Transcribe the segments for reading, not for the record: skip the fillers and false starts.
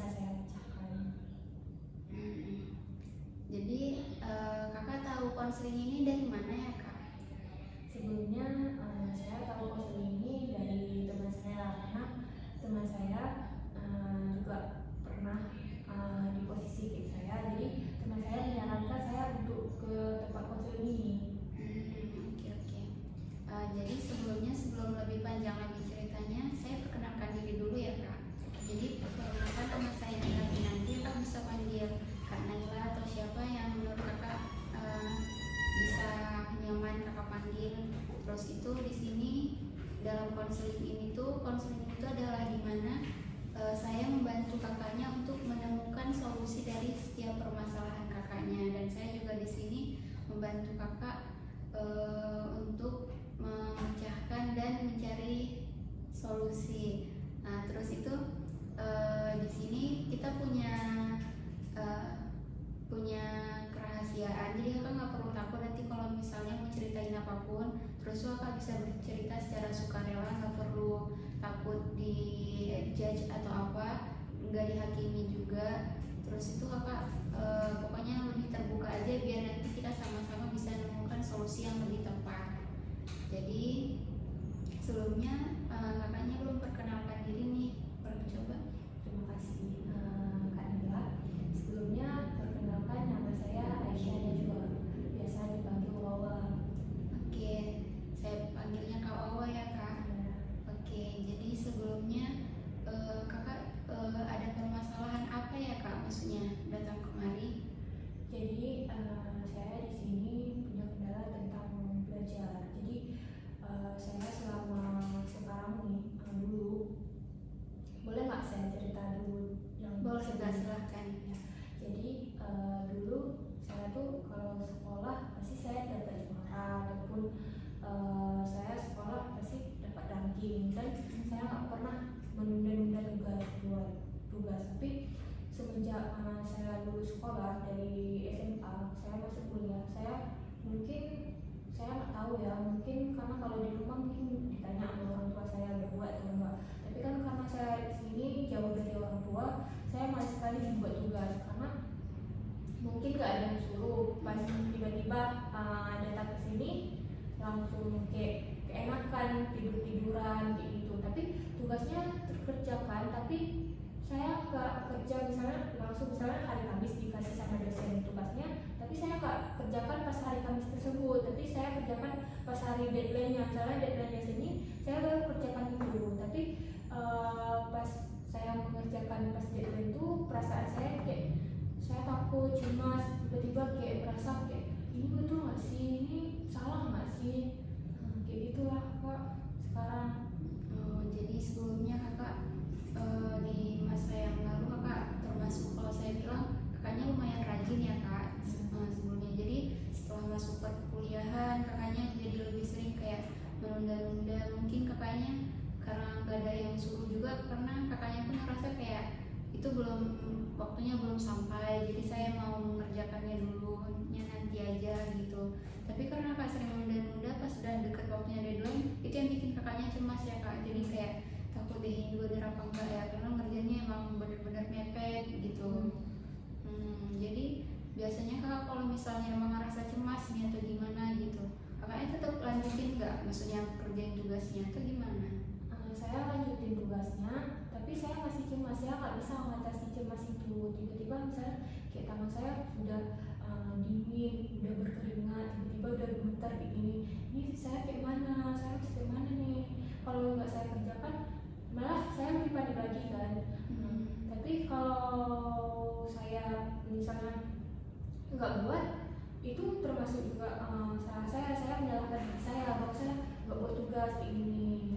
saya pecahkan. Jadi kakak tahu konseling ini dari mana ya kak? Sebelumnya saya tahu konseling ini dari teman saya, karena teman saya juga pernah di posisi kayak saya, jadi teman saya menyarankan saya untuk ke tempat konseling ini. Oke. Jadi sebelum lebih panjang lagi ceritanya, saya perkenalkan diri dulu ya kak. Jadi perkenalkan nama saya Naila, nanti kakak bisa panggil Kak Naila atau siapa yang menurut kakak bisa nyaman kakak panggil. Terus itu di sini dalam konseling itu adalah dimana saya membantu kakaknya untuk menemukan solusi dari setiap permasalahan kakaknya, dan saya juga di sini membantu kakak untuk memecahkan dan mencari solusi. Nah, terus itu di sini kita punya kerahasiaan, jadi kakak nggak perlu takut nanti kalau misalnya mau ceritain apapun, terus kakak bisa bercerita secara sukarela, nggak perlu takut di judge atau apa, nggak dihakimi juga. Terus itu kakak pokoknya lebih terbuka aja biar nanti kita sama-sama bisa menemukan solusi yang lebih tepat. Jadi sebelumnya kakaknya belum perkenalkan diri nih, boleh coba? Terima kasih Kak Naila. Sebelumnya perkenalkan, nama saya Aisyah dan juga biasa dipanggil Wawa. Oke, saya panggilnya Kak Wawa ya kak. Oke, jadi sebelumnya kakak ada permasalahan apa ya kak, maksudnya datang kemari? Jadi saya di sini punya kendala tentang belajar. Jadi saya selama sekarang nih dulu, boleh nggak saya cerita dulu yang Boleh kak, sebelumnya? silahkan. Ya. Jadi dulu saya tuh kalau sekolah pasti saya dapat juara, ataupun saya sekolah pasti dapat ranking, dan saya nggak pernah menunda-nunda tugas. Tapi semenjak saya lulus sekolah dari SMA, saya masuk kuliah, saya nggak tahu ya, mungkin karena kalau di rumah mungkin ditanya sama orang tua saya udah buat atau enggak, tapi kan karena saya di sini jauh dari orang tua, saya malas sekali membuat tugas, karena mungkin gak ada yang suruh, pas tiba-tiba datang ke sini langsung kayak keenakan tiduran kayak gitu, tapi tugasnya terkerjakan, tapi saya nggak kerja misalnya hari Kamis dikasih sama dosen tugasnya, tapi saya nggak kerjakan pas hari Kamis tersebut, tapi saya kerjakan pas hari deadline-nya. Misalnya deadline-nya sini, saya baru kerjakan itu, tapi pas saya mengerjakan pas deadline itu, perasaan saya kayak saya takut, cemas, tiba-tiba kayak merasa kayak ini betul nggak sih, ini salah nggak sih, kayak gitulah kak sekarang. Jadi sebelumnya kakak di masa yang lalu kakak termasuk, kalau saya bilang kakaknya lumayan rajin ya kak sebelumnya. Jadi setelah masuk perkuliahan kakaknya jadi lebih sering kayak menunda-nunda, mungkin kakaknya karena gak ada yang suruh juga, karena kakaknya pun merasa kayak itu waktunya belum sampai, jadi saya mau mengerjakannya dulu, nanti aja gitu. Tapi karena kakak sering menunda-nunda, pas udah deket waktunya deadline, itu yang bikin kakaknya cemas ya kak. Jadi kayak takut deh ini bener apa enggak ya, karena ngerjainnya emang bener-bener mepet gitu. Jadi biasanya kakak kalau misalnya emang ngerasa cemas nih atau gimana gitu, kakaknya tetap lanjutin nggak, maksudnya kerjain tugasnya atau gimana? Saya lanjutin tugasnya, tapi saya masih cemas, saya nggak bisa mengatasi cemas itu. Tiba-tiba misalnya kayak tangan saya udah dingin, udah berkeringat, tiba-tiba udah gemetar kayak gini. Ini saya kayak mana? Saya harus kayak mana nih? Kalau nggak saya kerjakan, malah saya lebih panik lagi kan. Tapi kalau saya misalnya nggak buat, itu termasuk juga salah saya menyalahkan diri saya bahwa saya nggak buat tugas kayak gini.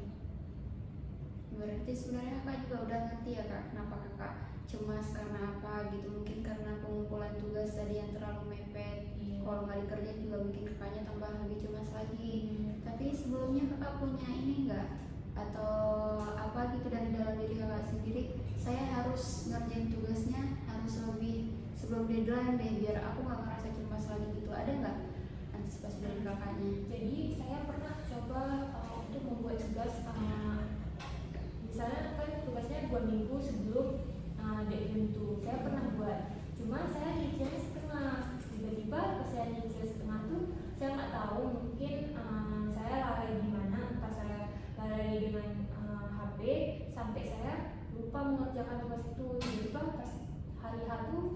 Berarti sebenarnya kakak juga udah ngerti ya kak, kenapa kakak cemas karena apa gitu, mungkin karena pengumpulan tugas tadi yang terlalu mepet. Kalau nggak dikerjain juga bikin kakaknya tambah lebih cemas lagi. Tapi sebelumnya kakak punya ini nggak, atau apa gitu dari dalam diri kakak sendiri, saya harus ngerjain tugasnya harus lebih sebelum deadline deh biar aku nggak ngerasa cemas lagi gitu, ada nggak antisipasi dari kakaknya? Jadi saya pernah coba untuk membuat tugas, misalnya kan tugasnya 2 minggu sebelum deadline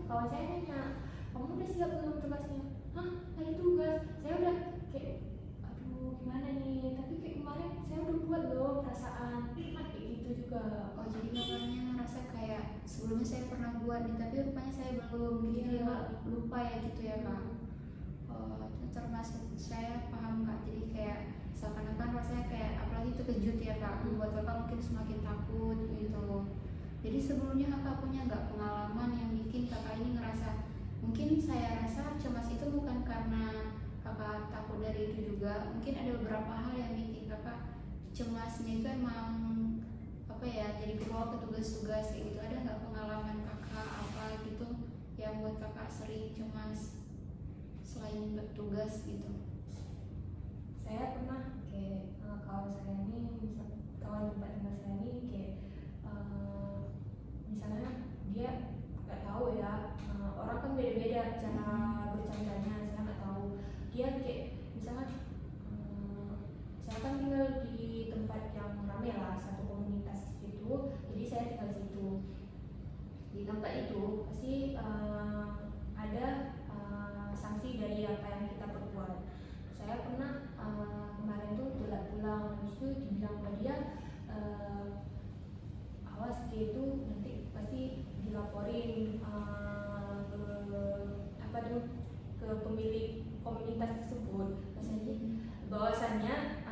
kawan saya nanya, kamu udah siap belum tugasnya? Hah, ada tugas? Saya udah kayak, aduh gimana nih, tapi kayak kemarin saya udah buat loh perasaan, kayak gitu juga. Oh jadi kakaknya ngerasa kayak sebelumnya saya pernah buat nih tapi rupanya saya belum, jadi Iya. lupa ya gitu ya kak. Oh itu termasuk saya paham kak, jadi kayak seakan-akan rasanya kayak apalagi itu kejut ya kak, membuat kakak mungkin semakin takut gitu. Jadi sebelumnya kakak punya nggak pengalaman yang bikin kakak ini ngerasa, mungkin saya rasa cemas itu bukan karena kakak takut dari itu juga, mungkin ada beberapa hal yang bikin kakak cemasnya itu emang apa ya, jadi kebawa ke tugas-tugas kayak gitu. Ada nggak pengalaman kakak apa gitu yang buat kakak sering cemas selain bertugas gitu? Saya pernah kayak kawan saya ini, kawan tempat tinggal saya ini kayak misalnya dia nggak tahu ya, orang kan beda-beda cara bercandanya, saya nggak tahu. Dia kayak misalnya saya kan tinggal di tempat yang ramai lah, satu komunitas situ, jadi saya tinggal situ. Di tempat itu pasti ada sanksi dari apa yang kita perbuat. Saya pernah kemarin tuh telat pulang, habis itu dibilang sama dia, awas dia itu nanti pasti dilaporin ke apa tuh, ke pemilik komunitas tersebut. Bahwasannya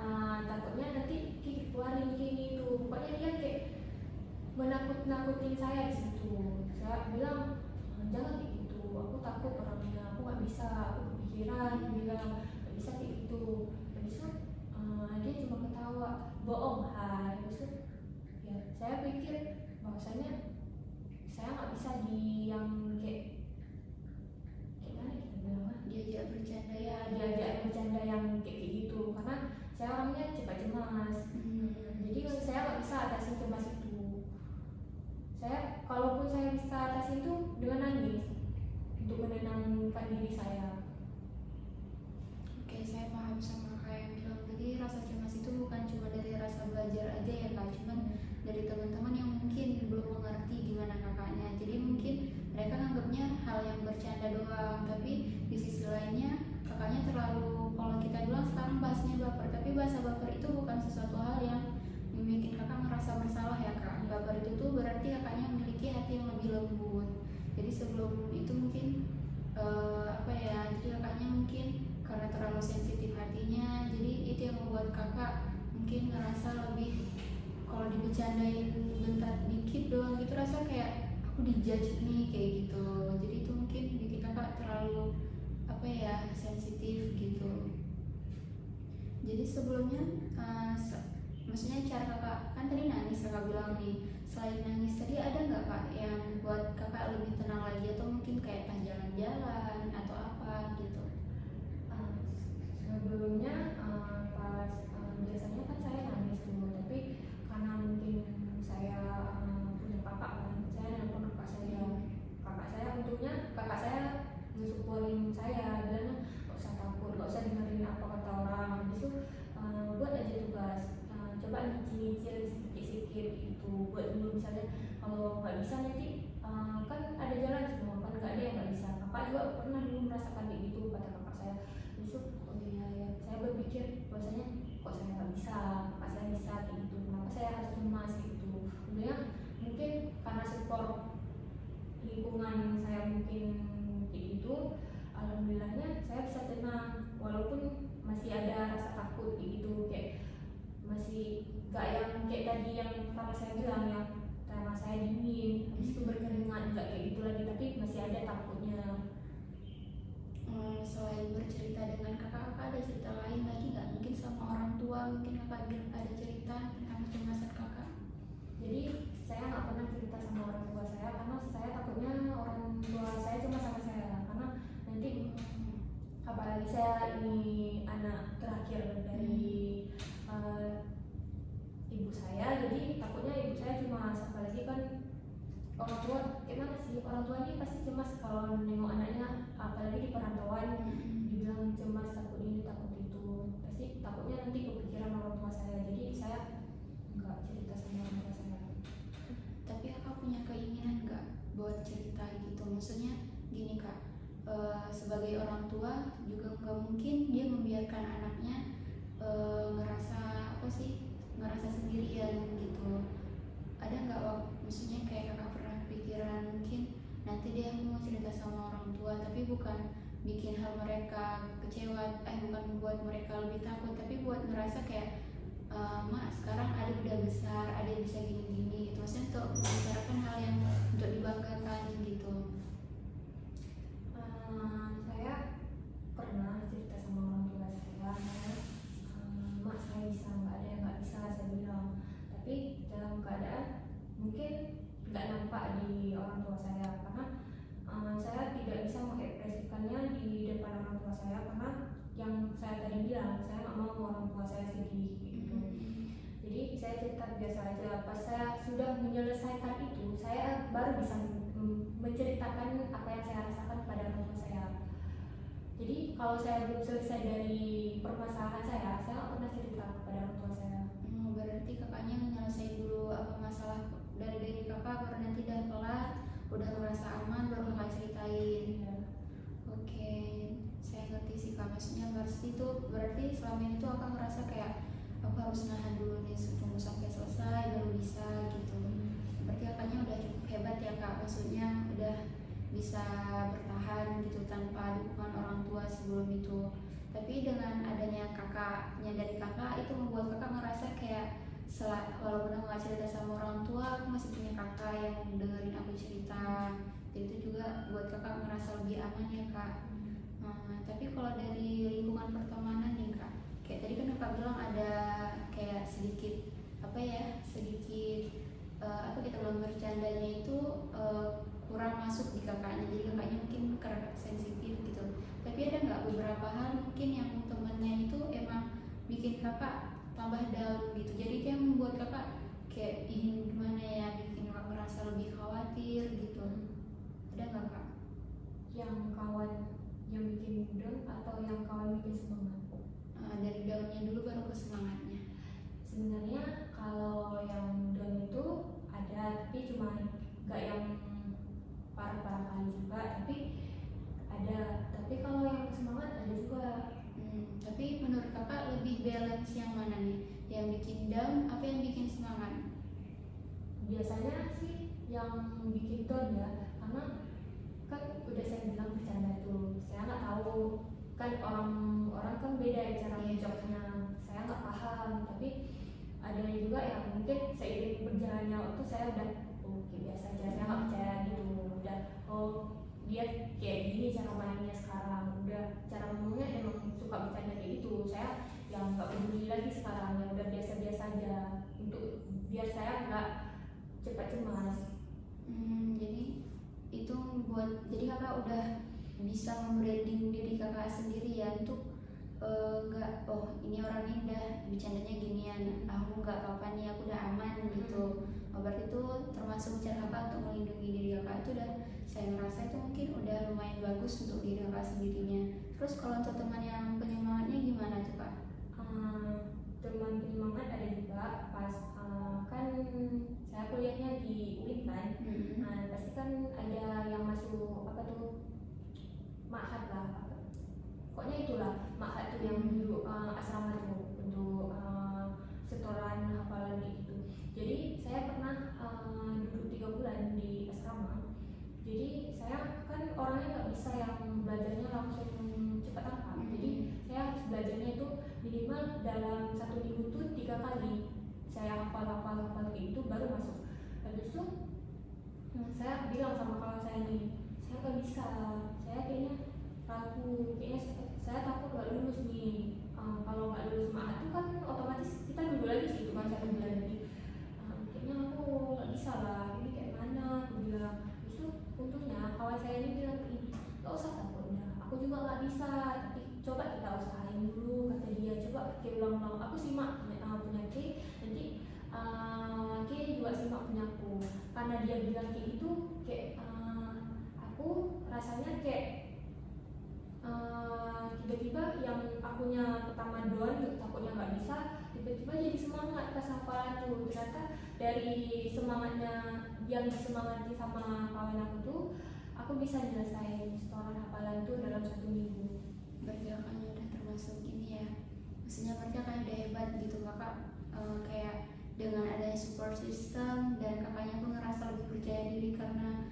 takutnya nanti dikeluarin kayak gitu. Pokoknya dia kayak menakut-nakutin saya di situ. Saya bilang jangan kayak gitu, aku takut orangnya, aku nggak bisa, aku kepikiran. Dia bilang nggak bisa kayak gitu. Habis itu dia cuma ketawa, bohong hai. Habis itu ya saya pikir bahwasanya saya nggak bisa di yang kayak mana kita bilang, Diajak bercanda ya ya. diajak bercanda yang kayak gitu, karena saya orangnya cepat cemas. Jadi saya nggak bisa atasin cemas itu. Saya kalaupun saya bisa atasin itu dengan nangis untuk menenangkan diri saya. Oke, saya paham sama kakak yang bilang tadi, rasa cemas itu bukan cuma dari rasa belajar aja ya kak, cuman dari teman-teman yang mungkin belum mengerti gimana kakaknya. Jadi mungkin mereka nganggapnya hal yang bercanda doang, tapi di sisi lainnya kakaknya terlalu, kalau kita bilang sekarang bahasnya baper, tapi bahasa baper itu bukan sesuatu hal yang membuat kakak merasa bersalah ya kak. Baper itu tuh berarti kakaknya memiliki hati yang lebih lembut. Jadi sebelum itu mungkin apa ya, jadi kakaknya mungkin karena terlalu sensitif hatinya, jadi itu yang membuat kakak mungkin ngerasa lebih, kalau dibecandain bentar dikit doang gitu rasa kayak aku dijudge nih kayak gitu. Jadi itu mungkin bikin kakak terlalu apa ya, sensitif gitu. Jadi sebelumnya maksudnya cara kakak kan tadi nangis kakak bilang nih, selain nangis tadi ada nggak kak yang buat kakak lebih tenang lagi, atau mungkin kayak pas jalan-jalan atau apa gitu? Sebelumnya pas biasanya kan saya nangis dulu, tapi karena mungkin saya punya kakak kan, saya nelfon kakak saya untungnya kakak saya nge-supportin saya, bilangnya gak usah takut, gak usah dengerin apa kata orang. Habis itu buat aja tugas, coba nyicil sedikit-sedikit gitu, buat dulu. Misalnya kalau nggak bisa nanti kan ada jalan semua kan, nggak ada yang nggak bisa. Kakak juga pernah dulu merasakan kayak gitu, kata kakak saya. Habis itu oh iya ya, saya berpikir bahwasanya kok saya nggak bisa, kakak saya bisa kayak gitu, kenapa saya harus cemas gitu. Untungnya mungkin karena support lingkungan saya mungkin kayak gitu, alhamdulillahnya saya bisa tenang, walaupun masih ada rasa takut kayak gitu, kayak masih gak yang kayak tadi yang pertama saya bilang, yang tangan saya dingin, habis itu berkeringat, gak kayak gitu lagi, tapi masih ada takutnya. Selain bercerita dengan kakak, kakak ada cerita lain lagi nggak? Mungkin sama orang tua, mungkin kakak ada cerita tentang kecemasan kakak? Jadi saya nggak pernah cerita sama orang tua saya, karena saya takutnya orang tua saya cuma sama saya, karena nanti apalagi saya ini anak terakhir dari ibu saya, jadi takutnya ibu saya cuma, apalagi kan orang tua gimana sih, orang tua ini pasti cemas kalau nengok anaknya, apalagi di perantauan, dibilang cemas, takut ini takut itu, pasti takutnya nanti kepikiran orang tua saya. Jadi saya nggak cerita sama orang tua saya. Tapi kakak punya keinginan nggak buat cerita cerita gitu. Maksudnya gini kak, sebagai orang tua juga nggak mungkin dia membiarkan anaknya ngerasa apa sih, ngerasa sendirian gitu. Ada nggak maksudnya kayak kakak pernah pikiran mungkin nanti dia mau cerita sama orang tua tapi bukan bikin hal mereka kecewa, bukan buat mereka lebih takut tapi buat ngerasa kayak mak sekarang ada udah besar, ada yang bisa gini-gini gitu. Maksudnya untuk membicarakan hal yang untuk dibanggakan gitu. Saya pernah cerita sama orang tua saya, mak saya bisa, nggak ada yang nggak bisa saya bilang, tapi dalam keadaan mungkin nggak nampak di orang tua saya karena saya tidak bisa mengekspresikannya di depan orang tua saya karena yang saya tadi bilang saya nggak mau orang tua saya sedih gitu. Jadi saya cerita biasa aja. Pas saya sudah menyelesaikan itu, saya baru bisa menceritakan apa yang saya rasakan pada orang tua saya. Jadi kalau saya belum selesai dari permasalahan saya nggak pernah cerita kepada orang tua saya. Berarti kakaknya nyelesain dulu apa masalah dari diri kakak, baru nanti udah kelar, udah merasa aman, baru kakak ceritain. Ya. Oke, saya ngerti sih kak. Maksudnya berarti selama ini tuh kakak ngerasa kayak aku harus nahan dulu nih, tunggu sampai selesai baru bisa gitu. Berarti kakaknya udah cukup hebat ya kak. Maksudnya udah bisa bertahan gitu tanpa dukungan orang tua sebelum itu. Tapi dengan adanya kakaknya dari kakak itu membuat kakak ngerasa kayak walaupun aku gak cerita sama orang tua, aku masih punya kakak yang dengerin aku cerita. Jadi itu juga buat kakak ngerasa lebih aman ya kak. Tapi kalau dari lingkungan pertemanan nih kak, kayak tadi kan kakak bilang ada kayak sedikit apa ya, sedikit apa kita bilang bercandanya itu kurang masuk di kakaknya, jadi kakaknya mungkin karena sensitif gitu. Tapi ada nggak beberapa hal mungkin yang temennya itu emang bikin kakak tambah down gitu, jadi kayak membuat kakak kayak ingin gimana ya, bikin kakak merasa lebih khawatir gitu. Ada nggak kak? Yang kawan yang bikin down atau yang kawan bikin semangat? Dari downnya dulu baru ke semangatnya. Sebenarnya kalau yang down itu ada, tapi cuma nggak yang parah-parah kali juga, tapi ada. Tapi kalau yang semangat ada juga. Tapi menurut kakak lebih balance yang mana nih? Yang bikin down apa yang bikin semangat? Biasanya sih yang bikin down ya, karena kan udah saya bilang bercanda tuh, saya nggak tahu kan orang kan beda ya cara menjawabnya, saya nggak paham. Tapi ada juga yang mungkin seiring berjalannya waktu saya udah biasa aja, saya nggak percaya gitu, udah dia kayak gini cara mainnya sekarang, udah cara ngomongnya emang suka bercanda kayak gitu, saya yang nggak peduli lagi sekarang, yang udah biasa-biasa aja untuk biar saya nggak cepat cemas. Jadi itu jadi kakak udah bisa membranding diri kakak sendiri ya, untuk nggak ini orang ini udah bercandanya ginian, aku nggak apa-apa nih, aku udah aman gitu. Berarti itu termasuk cara kakak untuk melindungi diri kakak. Itu udah saya ngerasa itu mungkin udah lumayan bagus untuk diri kakak sendirinya. Terus kalau untuk teman yang penyemangatnya gimana tuh kak? Teman penyemangat ada juga pas kan saya kuliahnya di UIN kan. Pasti kan ada yang masuk apa tuh ma'had lah, pokoknya itulah ma'had tuh yang dulu asrama tuh untuk setoran hafalan gitu. Jadi saya pernah duduk 3 bulan di asrama. Jadi saya kan orangnya nggak bisa yang belajarnya langsung cepat tangkap. Jadi saya harus belajarnya itu minimal dalam 1 minggu tuh 3 kali saya hafal kayak itu baru masuk. Habis itu saya bilang sama kawan saya nih, saya nggak bisa, saya kayaknya ragu, kayaknya saya takut nggak lulus nih. Kalau nggak lulus ma'had itu kan otomatis kita dulu lagi sih itu kan 1 bulan lagi. Kayaknya aku nggak bisa lah, ini kayak mana, aku bilang. Terus untungnya kawan saya ini bilang begini, nggak usah takut ya, aku juga nggak bisa, tapi coba kita usahain dulu, kata dia. Coba kita ulang-ulang, aku simak punya K, nanti K juga simak punya aku. Karena dia bilang kayak gitu, kayak aku rasanya kayak tiba-tiba yang akunya pertama doang takutnya nggak bisa, tiba-tiba jadi semangat pas hafalan tuh. Ternyata dari semangatnya yang disemangati sama kawan aku tuh aku bisa nyelesain setoran hafalan tuh dalam 1 minggu. Berarti kakaknya udah termasuk ini ya, maksudnya berarti kakaknya udah hebat gitu kakak. Kayak dengan adanya support system dan kakaknya pun ngerasa lebih percaya diri karena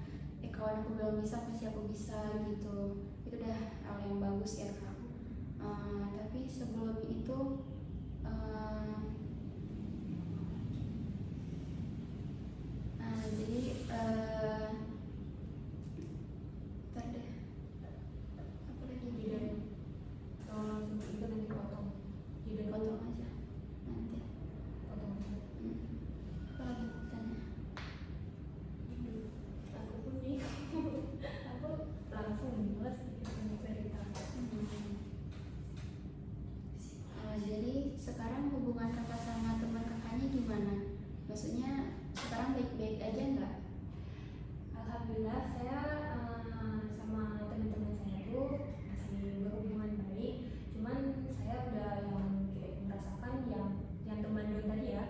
kawan aku belum bisa pasti aku bisa gitu. Itu udah hal yang bagus ya kak. Tapi sebelum itu jadi ntar deh, apa lagi Jadi kalau langsung itu nanti potong. Jadi potong aja nanti. potong aja. Apa lagi tanya? Aku pun nih, aku langsung males gitu cerita. Jadi sekarang hubungan kakak sama teman kakaknya gimana? Maksudnya sekarang baik-baik aja nggak? Alhamdulillah saya sama teman-teman saya tuh masih berhubungan baik. Cuman saya udah yang kayak merasakan yang teman Don tadi ya.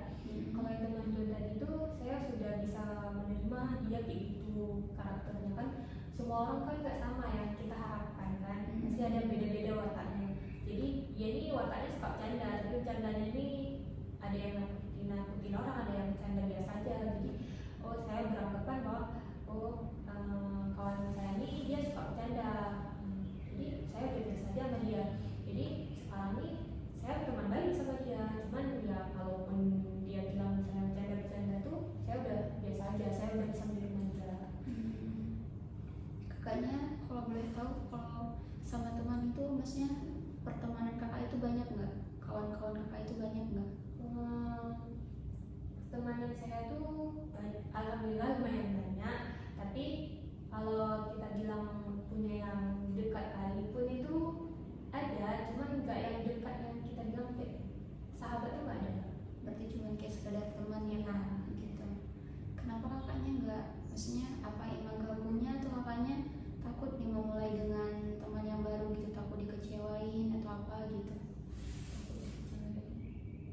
Kalau yang teman Don tadi itu saya sudah bisa menerima dia kayak gitu karakternya kan. Semua orang kan nggak sama ya kita harapkan kan. Pasti ada beda-beda wataknya. Jadi dia ini wataknya suka bercanda, tapi bercandanya ini ada yang nakutin orang, ada yang bercanda biasa aja. Jadi saya beranggapan bahwa kawan saya ini dia suka bercanda. Jadi saya udah biasa aja sama dia. Jadi sekarang ini saya teman baik sama dia. Cuman ya kalaupun dia bilang misalnya bercanda-bercanda tuh saya udah biasa aja, saya udah bisa menerima dia. Kakaknya kalau boleh tahu, kalau sama teman itu maksudnya pertemanan kakak itu banyak nggak? Kawan-kawan kakak itu banyak nggak? Teman saya tuh alhamdulillah lumayan banyak, tapi kalau kita bilang punya yang dekat kali pun itu ada, cuman nggak yang dekat yang kita bilang kayak sahabat tuh nggak ada. Berarti cuma kayak sekedar teman ya kak gitu. Kenapa kakaknya nggak, maksudnya apa emang gak punya atau kakaknya takut nih mau mulai dengan teman yang baru gitu, takut dikecewain atau apa gitu?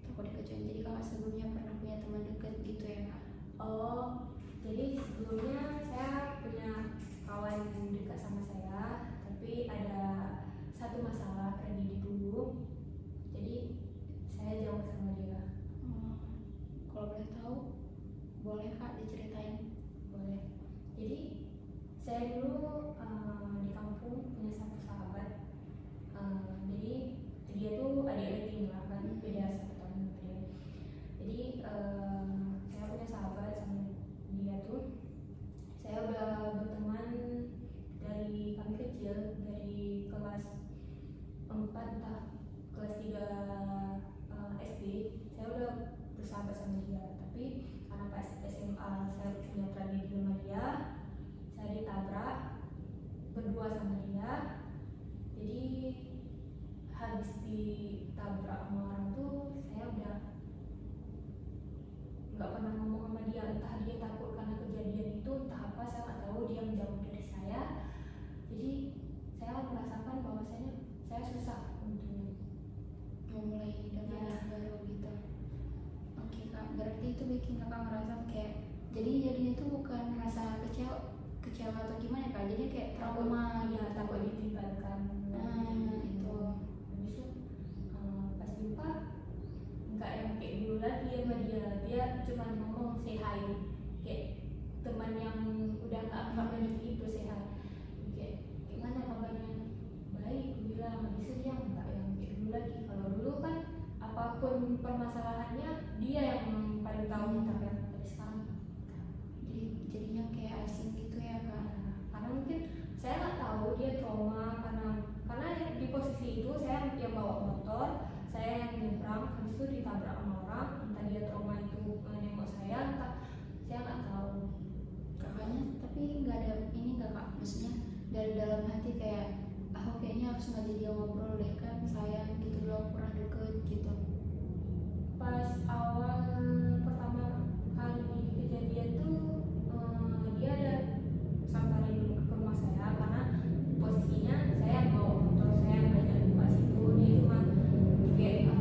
Takut dikecewain. Jadi kakak sebelumnya pernah punya teman dekat gitu ya kak? Jadi sebelumnya saya punya kawan dekat sama saya, tapi ada satu masalah tragedi dulu, jadi saya jauh sama dia. Kalau boleh tahu, boleh kak diceritain? Boleh. Jadi saya dulu di kampung punya satu sahabat. Jadi dia tuh adik adik lah kan, beda 1 tahun beda. Jadi saya punya sahabat sama dia tuh. Saya udah berteman dari kami kecil, dari kelas 4 entah kelas 3 SD. Saya udah bersahabat sama dia. Tapi karena pas SMA saya punya tragedi sama dia, saya ditabrak berdua sama dia. Jadi habis ditabrak sama orang tuh saya udah nggak pernah ngomong sama dia. Entah dia takut karena kejadian itu, entah apa saya nggak tahu, dia menjauh dari saya. Jadi saya merasakan bahwasanya saya susah untuk Memulai dengan yang baru gitu. Oke kak, berarti itu bikin kakak ngerasa kayak jadinya tuh bukan rasa kecewa atau gimana kak, jadi kayak trauma ya, gitu. takut ditinggalkan. Itu Habis itu pas jumpa nggak yang kayak dulu lagi sama dia cuma ngomong say hi, kayak teman yang udah nggak lagi gitu, say hi, kayak gimana kabarnya, baik gue bilang. Habis itu dia nggak yang kayak dulu lagi. Kalau dulu kan apapun permasalahannya dia yang paling tahu kita kan. Tapi sekarang jadinya kayak asing gitu ya kak. karena mungkin saya nggak tahu dia trauma karena di posisi itu saya yang bawa motor, saya yang nyebrang, habis itu ditabrak sama orang. Entah dia trauma itu nengok saya, entah saya nggak tahu. Kakaknya tapi nggak ada ini nggak kak, maksudnya dari dalam hati kayak aku kayaknya harus ngajak dia ngobrol deh kan, sayang gitu loh, kurang deket gitu. Pas awal pertama kali kejadian tuh dia ada samperin dulu ke rumah saya karena posisinya saya yang bawa motor, saya yang banyak di pas itu. Dia cuma kayak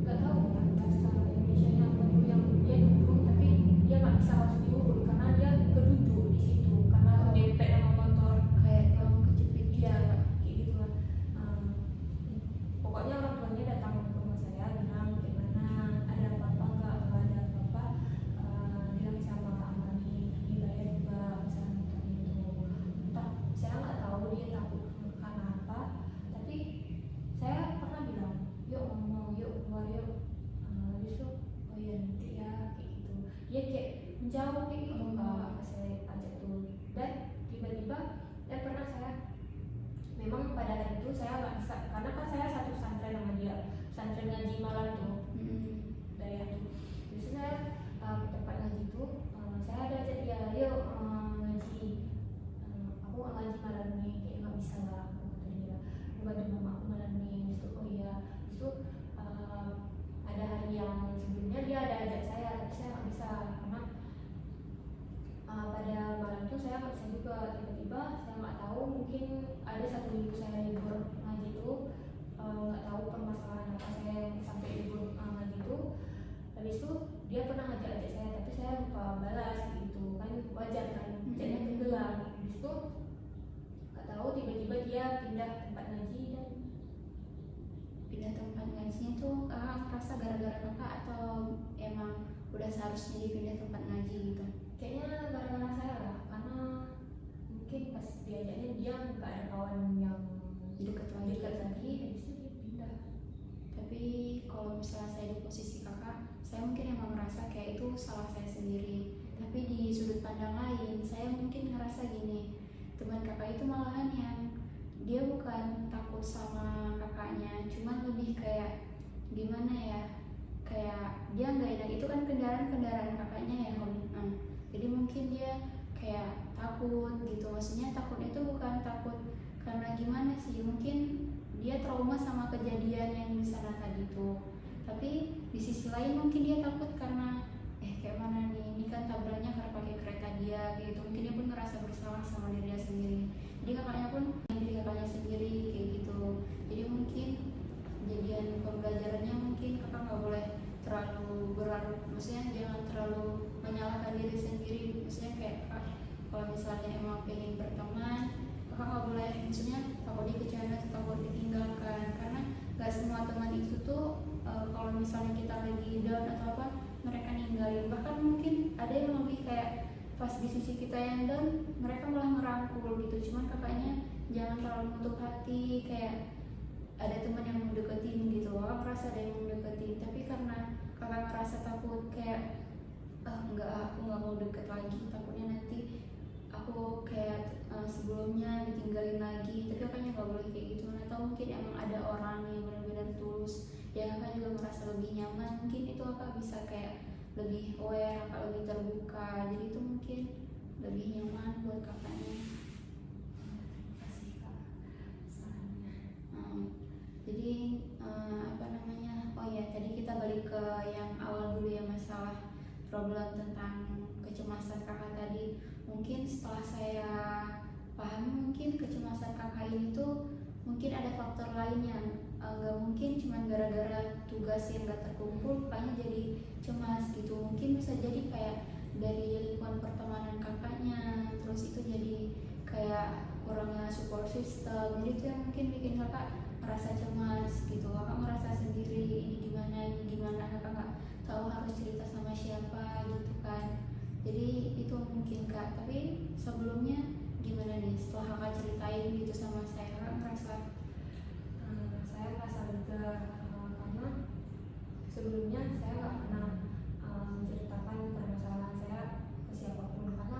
nggak tahu ya bahasa Indonesia apa tuh, yang dia duduk tapi dia nggak bisa masuk diurut karena dia keduduk di situ karena mungkin ada 1 minggu saya libur ngaji itu, nggak tahu permasalahan apa saya yang sampai libur ngaji itu. Habis itu dia pernah ngajak-ajak saya tapi saya lupa balas gitu kan, wajar kan chatnya tenggelam. Habis itu nggak tahu tiba-tiba dia pindah tempat ngaji. Dan Pindah tempat ngajinya tuh kakak ngerasa gara-gara kakak atau emang udah seharusnya dia pindah tempat ngaji gitu? kayaknya gara-gara saya lah, karena mungkin pas diajaknya dia nggak ada kawan yang Deket lagi. dekat lagi. Habis itu dia pindah. Tapi kalau misalnya saya di posisi kakak, saya mungkin emang ngerasa kayak itu salah saya sendiri. Tapi di sudut pandang lain, saya mungkin ngerasa gini, teman kakak itu malahan yang dia bukan takut sama kakaknya, cuman lebih kayak gimana ya, kayak dia nggak enak itu kan kendaraan kakaknya ya. Jadi mungkin dia kayak takut gitu, maksudnya takutnya itu bukan takut karena gimana sih, mungkin dia trauma sama kejadian yang di sana tadi tuh. Tapi di sisi lain mungkin dia takut karena kayak mana nih, ini kan tabraknya karena pakai kereta dia kayak gitu. Mungkin dia pun ngerasa bersalah sama diri dia sendiri. Jadi kakaknya pun diri kakaknya sendiri kayak gitu. Jadi mungkin kejadian pembelajarannya mungkin kakak nggak boleh terlalu berlarut, maksudnya jangan terlalu menyalahkan diri sendiri. Maksudnya kayak kalau misalnya emang pengen berteman, kakak nggak boleh maksudnya takut dikecewain atau takut ditinggalkan, karena nggak semua teman itu tuh kalau misalnya kita lagi down atau apa mereka ninggalin. Bahkan mungkin ada yang lebih kayak pas di sisi kita yang down mereka malah merangkul gitu. Cuman kakaknya jangan terlalu menutup hati, kayak ada teman yang mau deketin gitu, kakak merasa ada yang mau deketin, tapi karena kakak ngerasa takut kayak enggak, aku nggak mau deket lagi, takutnya nanti aku kayak sebelumnya ditinggalin lagi. Tapi kakaknya nggak boleh kayak gitu. Atau mungkin emang ada orang yang benar-benar tulus yang kakak juga merasa lebih nyaman, mungkin itu kakak bisa kayak lebih aware, kakak lebih terbuka, jadi itu mungkin lebih nyaman buat kakaknya. Kasih kak sarannya. Jadi apa namanya, oh ya tadi kita balik ke yang awal dulu ya, masalah problem tentang kecemasan kakak tadi. Mungkin setelah saya pahami, mungkin kecemasan kakak ini tuh mungkin ada faktor lainnya, nggak mungkin cuma gara-gara tugas yang nggak terkumpul kakaknya jadi cemas gitu. Mungkin bisa jadi kayak dari lingkungan pertemanan kakaknya, terus itu jadi kayak kurangnya support system, jadi itu yang mungkin bikin kakak merasa cemas gitu. Kakak merasa sendiri, ini gimana, kakak nggak tahu harus cerita sama siapa gitu kan. Jadi itu mungkin kak. Tapi sebelumnya gimana nih setelah kakak ceritain gitu sama saya, kakak merasa Saya merasa lega karena sebelumnya saya nggak pernah menceritakan permasalahan saya ke siapapun, karena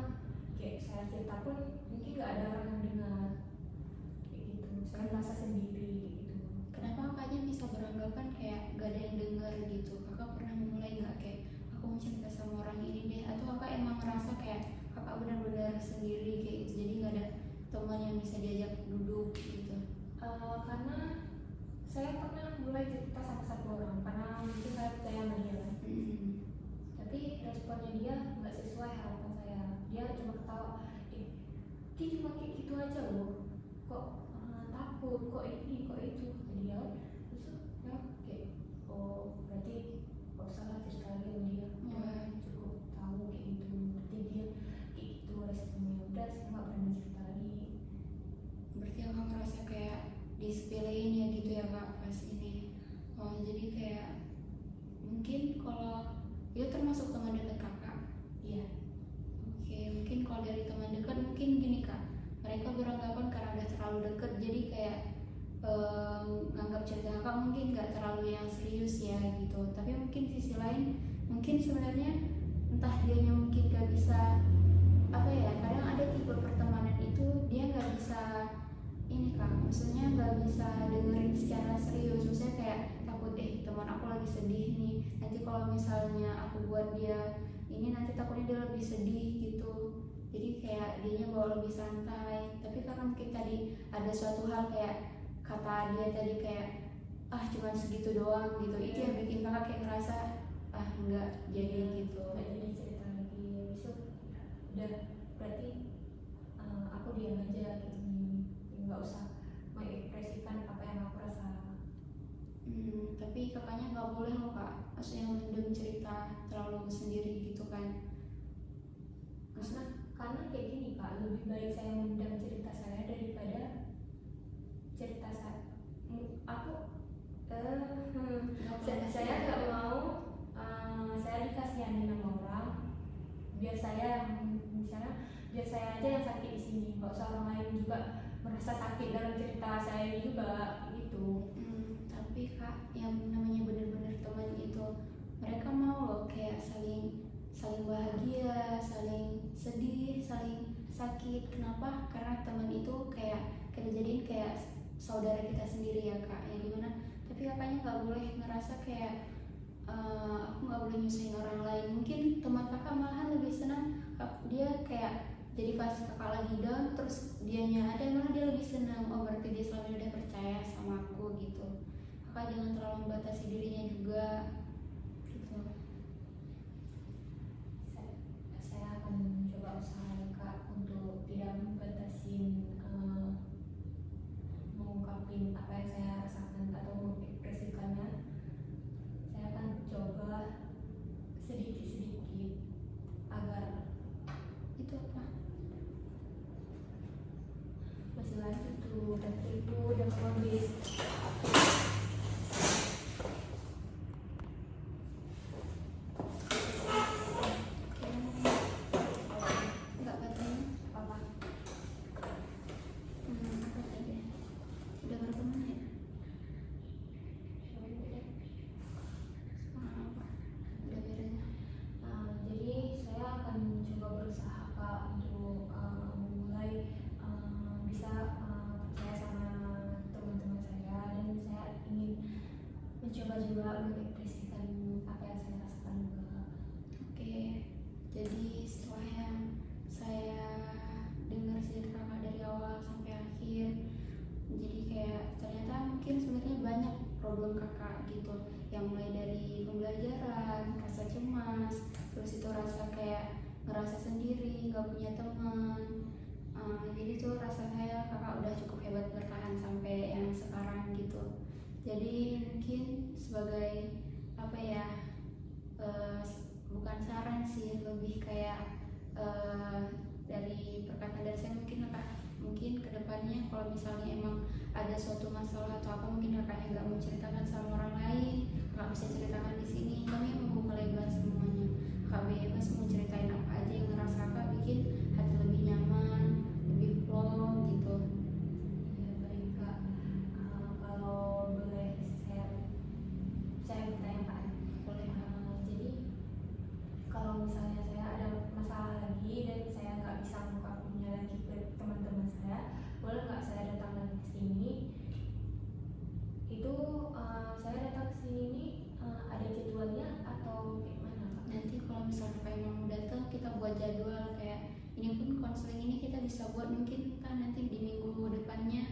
kayak saya cerita pun mungkin nggak ada orang yang dengar kayak gitu. Saya merasa sendiri gitu. kenapa kakaknya bisa beranggapan kayak gak ada yang denger gitu? Kakak pernah mulai nggak kayak aku mau cerita sama orang ini deh, atau kakak emang ngerasa kayak kakak benar-benar sendiri kayak gitu, jadi nggak ada teman yang bisa diajak duduk gitu? Karena saya pernah mulai cerita sama satu orang karena mungkin saya percaya sama dia kan. Tapi responnya dia nggak sesuai harapan saya. Dia cuma ketawa, dia cuma kayak gitu aja loh, kok takut, kok ini, kok itu, kata dia. Terus ya kayak, oh berarti gak usah lah cerita lagi sama dia. Cukup tahu kayak gitu, berarti dia kayak gitu responnya. Udah saya nggak berani cerita lagi. Berarti kakak ngerasa kayak disepelein ya gitu ya kak pas ini. Oh jadi kayak mungkin kalau itu termasuk teman dekat kakak. Iya. Oke, mungkin kalau dari teman dekat mungkin gini kak, mereka beranggapan karena udah terlalu dekat jadi kayak nganggap cerita kakak mungkin nggak terlalu yang serius ya gitu. Tapi mungkin sisi lain mungkin sebenarnya entah dianya mungkin gak bisa apa ya, kadang ada tipe pertemanan itu dia nggak bisa ini kak, maksudnya nggak bisa dengerin secara serius. Maksudnya kayak takut teman aku lagi sedih nih, nanti kalau misalnya aku buat dia ini nanti takutnya dia lebih sedih gitu. Jadi kayak dianya bawa lebih santai. Tapi karena mungkin tadi ada suatu hal kayak kata dia tadi kayak cuman segitu doang gitu, itu yang bikin kakak kayak ngerasa enggak jadi gitu. Nggak jadi cerita lagi. Besok udah berarti aku diam aja gitu. Tapi kakaknya nggak boleh loh kak, maksudnya mendem cerita terlalu sendiri gitu kan. Karena kayak gini kak, lebih baik saya mendam cerita saya daripada cerita saya. Saya nggak mau saya dikasihani sama orang, biar saya misalnya biar saya aja yang sakit di sini, nggak usah orang lain juga merasa sakit dalam cerita saya ini juga gitu. Tapi kak, yang namanya bener-bener teman itu mereka mau loh kayak saling bahagia, saling sedih, saling sakit. Kenapa? Karena teman itu kayak kita jadiin kayak saudara kita sendiri ya kak, yang dimana tapi kakaknya nggak boleh ngerasa kayak aku nggak boleh nyusahin orang lain. Mungkin teman kakak malahan lebih senang dia kayak jadi pas kakak lagi down terus dianya ada, malah dia lebih senang. Oh berarti dia selama ini udah percaya sama aku gitu. Kakak jangan terlalu membatasi dirinya juga gitu. Saya akan mencoba usaha kak untuk tidak membatasin mengungkapin apa yang saya rasakan atau mengekspresikannya. Saya akan coba sedikit-sedikit agar Itu apa? masih lanjut tuh dan itu udah habis. Nggak katanya Apa? apa tadi? Udah berapa menit? Apa? Udah beres. Jadi saya akan mencoba berusaha kak untuk memulai bisa percaya sama teman-teman saya, dan saya ingin mencoba juga mengekspresikan apa yang saya rasakan juga. Oke, jadi setelah yang saya dengar cerita kakak dari awal sampai akhir, jadi kayak ternyata mungkin sebenarnya banyak problem kakak gitu, yang mulai dari pembelajaran, rasa cemas, terus itu rasa kayak ngerasa sendiri, nggak punya teman. Jadi tuh rasa saya kakak udah cukup hebat bertahan sampai yang sekarang gitu. Jadi mungkin sebagai apa ya, bukan saran sih, lebih kayak dari perkataan dari saya, mungkin kedepannya kalau misalnya emang ada suatu masalah atau apa, mungkin kakaknya nggak mau ceritakan sama orang lain, kakak bisa ceritakan di sini. Kami membuka lebar semuanya, kakak bebas mau ceritain apa aja yang ngerasa kakak bikin hati lebih nyaman, lebih plong gitu. Ya baik kak. Kalau boleh saya bertanya kak. Boleh kak. Jadi kalau misalnya saya ada masalah lagi dan saya nggak bisa mengungkapnya lagi ke teman-teman saya, boleh nggak saya datang lagi ke sini? Itu saya datang ke sini ini ada jadwalnya atau gimana kak? Nanti kalau misalnya kakak emang mau datang, kita buat jadwal kayak ini pun konseling ini kita bisa buat mungkin kan nanti di minggu depannya.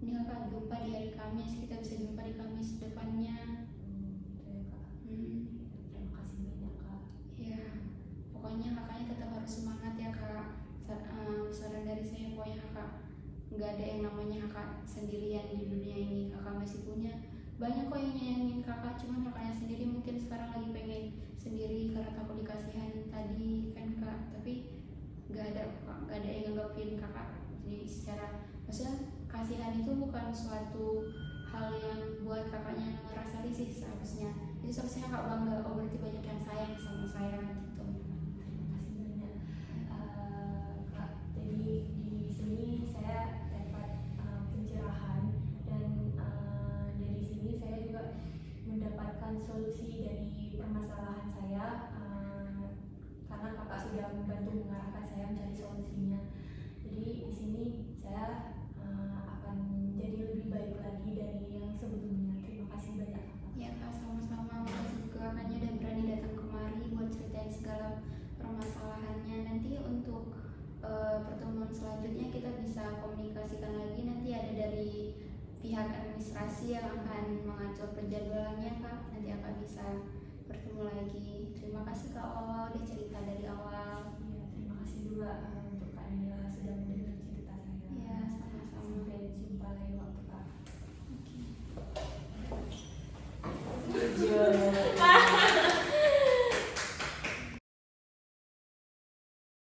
Ini kakak jumpa di hari Kamis, kita bisa jumpa di Kamis depannya. Gitu ya kak. Terima kasih banyak kak. Ya, pokoknya kakaknya tetap harus semangat ya kak. Saran dari saya, pokoknya kakak nggak ada yang namanya kakak sendirian di dunia ini. Kakak masih punya banyak kok yang nyayangin kakak, cuman kakaknya sendiri mungkin sekarang lagi pengen sendiri karena takut dikasihanin tadi kan kak. Tapi nggak ada yang nganggapin kakak. Jadi secara maksudnya kasihan itu bukan suatu hal yang buat kakaknya ngerasa risih, seharusnya itu seharusnya kakak bangga, oh berarti banyak yang sayang sama saya gitu. Terima kasih banyak kak. Jadi di sini saya dapat pencerahan, dan dari sini saya juga mendapatkan solusi dari permasalahan saya, karena kakak sudah membantu mengarahkan saya mencari solusinya. Jadi di sini saya akan menjadi lebih baik lagi dari yang sebelumnya. Terima kasih banyak kakak. Ya kak, sama-sama. Makasih juga kakaknya udah berani datang kemari buat ceritain segala permasalahannya. Nanti untuk pertemuan selanjutnya kita bisa komunikasikan lagi. Nanti ada dari pihak administrasi yang akan mengatur penjadwalannya kak. Nanti akan bisa bertemu lagi. Terima kasih kak Ola udah cerita dari awal. Ya, terima kasih juga.